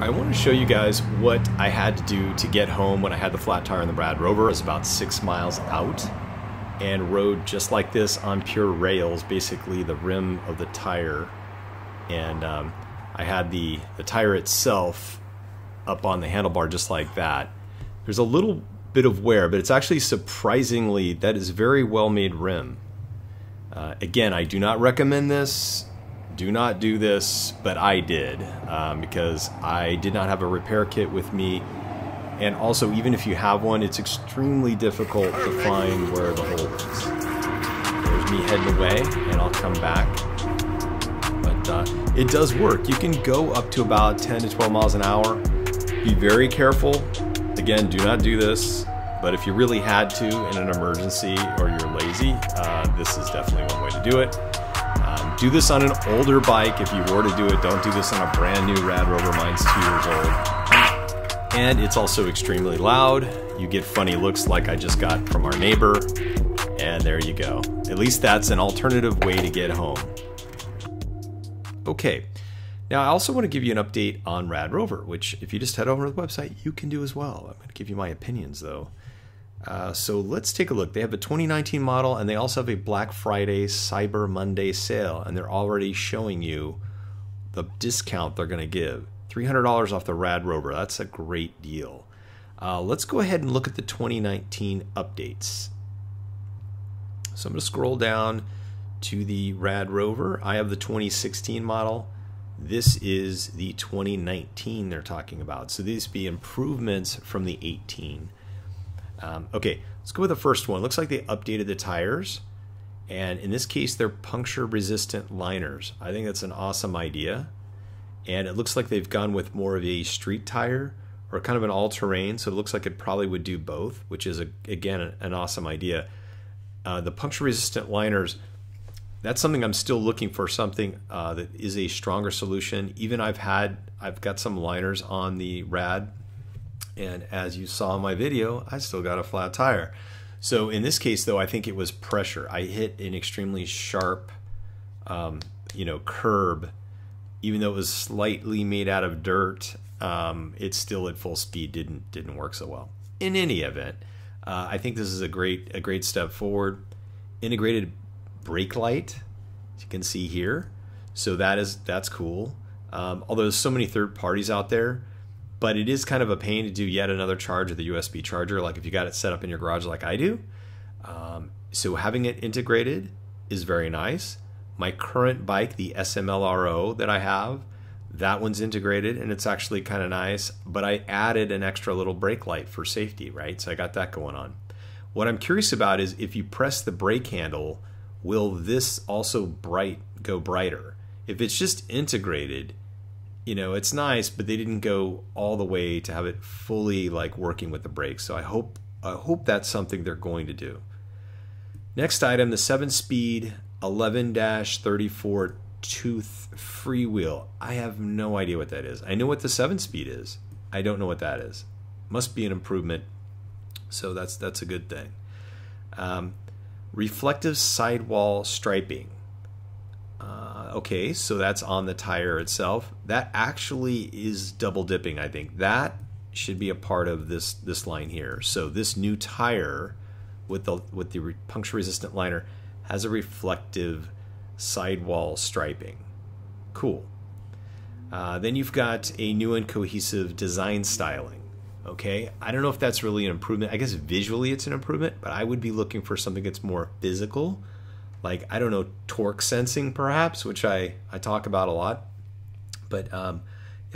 I want to show you guys what I had to do to get home when I had the flat tire on the RadRover. It was about 6 miles out and rode just like this on pure rails, basically the rim of the tire. And I had the tire itself up on the handlebar just like that. There's a little bit of wear, but it's actually surprisingly, that is very well made rim. Again, I do not recommend this. Do not do this, but I did because I did not have a repair kit with me. And also, even if you have one, it's extremely difficult to find where the hole is. There's me heading away, and I'll come back. But it does work. You can go up to about 10 to 12 miles an hour. Be very careful. Again, do not do this. But if you really had to in an emergency or you're lazy, this is definitely one way to do it. Do this on an older bike if you were to do it. Don't do this on a brand new RadRover. Mine's 2 years old. And it's also extremely loud. You get funny looks like I just got from our neighbor. And there you go. At least that's an alternative way to get home. Okay. Now I also want to give you an update on RadRover, which if you just head over to the website, you can do as well. I'm going to give you my opinions though. So let's take a look. They have a 2019 model and they also have a Black Friday Cyber Monday sale, and they're already showing you the discount they're going to give. $300 off the RadRover. That's a great deal. Let's go ahead and look at the 2019 updates. So I'm going to scroll down to the RadRover. I have the 2016 model. This is the 2019 they're talking about. So these be improvements from the 18. Okay, let's go with the first one. Looks like they updated the tires, and in this case they're puncture resistant liners. I think that's an awesome idea, and it looks like they've gone with more of a street tire or kind of an all-terrain, so it looks like it probably would do both, which is again an awesome idea. The puncture resistant liners, that's something I'm still looking for, something that is a stronger solution. Even I've got some liners on the Rad, and as you saw in my video, I still got a flat tire. So in this case though, I think it was pressure. I hit an extremely sharp curb. Even though it was slightly made out of dirt, it still at full speed didn't work so well. In any event, I think this is a great step forward. Integrated brake light, as you can see here. So that's cool. Although there's so many third parties out there, but it is kind of a pain to do yet another charge with the USB charger, like if you got it set up in your garage like I do. So having it integrated is very nice. My current bike, the SMLRO that I have, that one's integrated and it's actually kind of nice, but I added an extra little brake light for safety, right? So I got that going on. What I'm curious about is if you press the brake handle, will this also go brighter? If it's just integrated, it's nice, but they didn't go all the way to have it fully like working with the brakes. So I hope that's something they're going to do. Next item, the 7-speed 11-34 tooth freewheel. I have no idea what that is. I know what the 7-speed is. I don't know what that is. Must be an improvement. So that's a good thing. Reflective sidewall striping. Okay, so that's on the tire itself. That actually is double dipping, I think. That should be a part of this line here. So this new tire with the puncture resistant liner has a reflective sidewall striping. Cool. Then you've got a new and cohesive design styling. Okay, I don't know if that's really an improvement. I guess visually it's an improvement, but I would be looking for something that's more physical. Like, I don't know, torque sensing perhaps, which I talk about a lot. But yeah,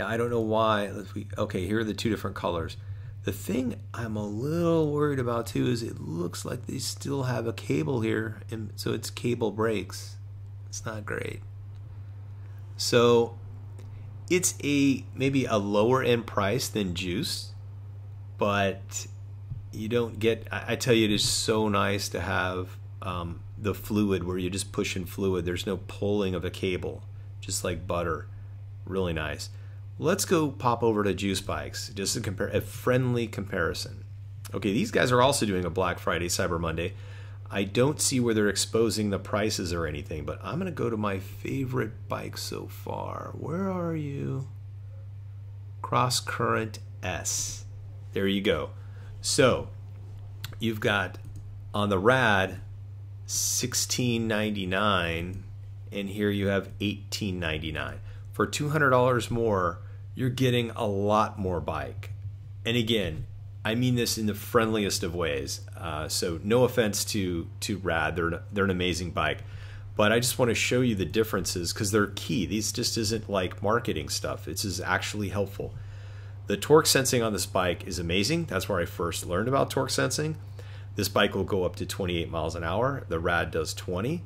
I don't know why. Okay, here are the 2 different colors. The thing I'm a little worried about too is it looks like they still have a cable here, and so it's cable brakes. It's not great. So it's maybe a lower end price than Juice, but you don't get, I tell you, it is so nice to have the fluid where you're just pushing fluid. There's no pulling of a cable, just like butter. Really nice. Let's go pop over to Juice Bikes, just to compare a friendly comparison. Okay, these guys are also doing a Black Friday Cyber Monday. I don't see where they're exposing the prices or anything, but I'm gonna go to my favorite bike so far. Where are you? Cross Current S. There you go. So you've got on the Rad $16.99, and here you have $18.99. For $200 more, you're getting a lot more bike. And again, I mean this in the friendliest of ways. So no offense to Rad, they're an amazing bike, but I just want to show you the differences because they're key. These just isn't like marketing stuff. This is actually helpful. The torque sensing on this bike is amazing. That's where I first learned about torque sensing. This bike will go up to 28 miles an hour. The Rad does 20.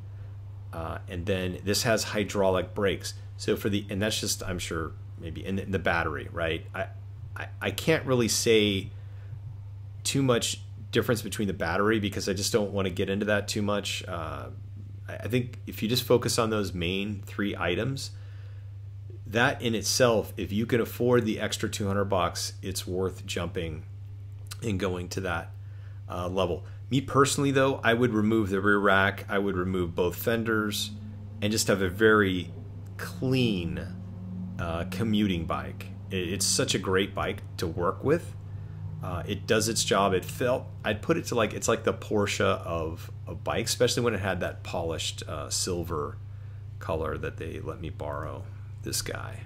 And then this has hydraulic brakes. So and that's just, I'm sure, maybe in the battery, right? I can't really say too much difference between the battery because I just don't want to get into that too much. I think if you just focus on those main 3 items, that in itself, if you can afford the extra $200, it's worth jumping and going to that level. Me personally, though, I would remove the rear rack. I would remove both fenders and just have a very clean commuting bike. It's such a great bike to work with. It does its job. I'd put it to it's like the Porsche of bikes, especially when it had that polished silver color that they let me borrow. This guy,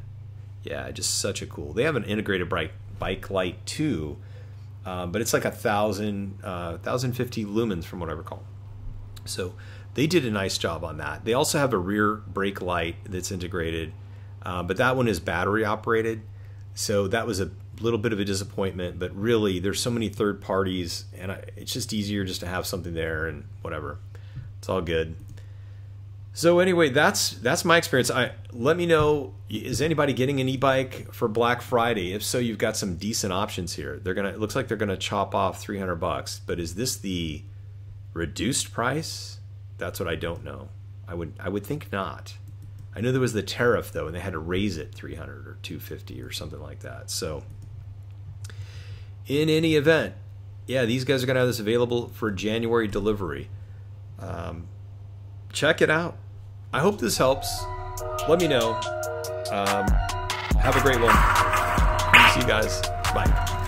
yeah, just such a cool. They have an integrated bike light too, but it's like 1,050 lumens from what I recall. So they did a nice job on that. They also have a rear brake light that's integrated, but that one is battery operated. So that was a little bit of a disappointment, but really there's so many third parties and it's just easier just to have something there and whatever. It's all good. So anyway, that's my experience. Let me know, is anybody getting an e-bike for Black Friday? If so, you've got some decent options here. It looks like they're gonna chop off $300, but is this the reduced price? That's what I don't know. I would think not. I know there was the tariff though, and they had to raise it $300 or $250 or something like that. So in any event, yeah, these guys are gonna have this available for January delivery. Check it out. I hope this helps. Let me know. Have a great one. See you guys. Bye.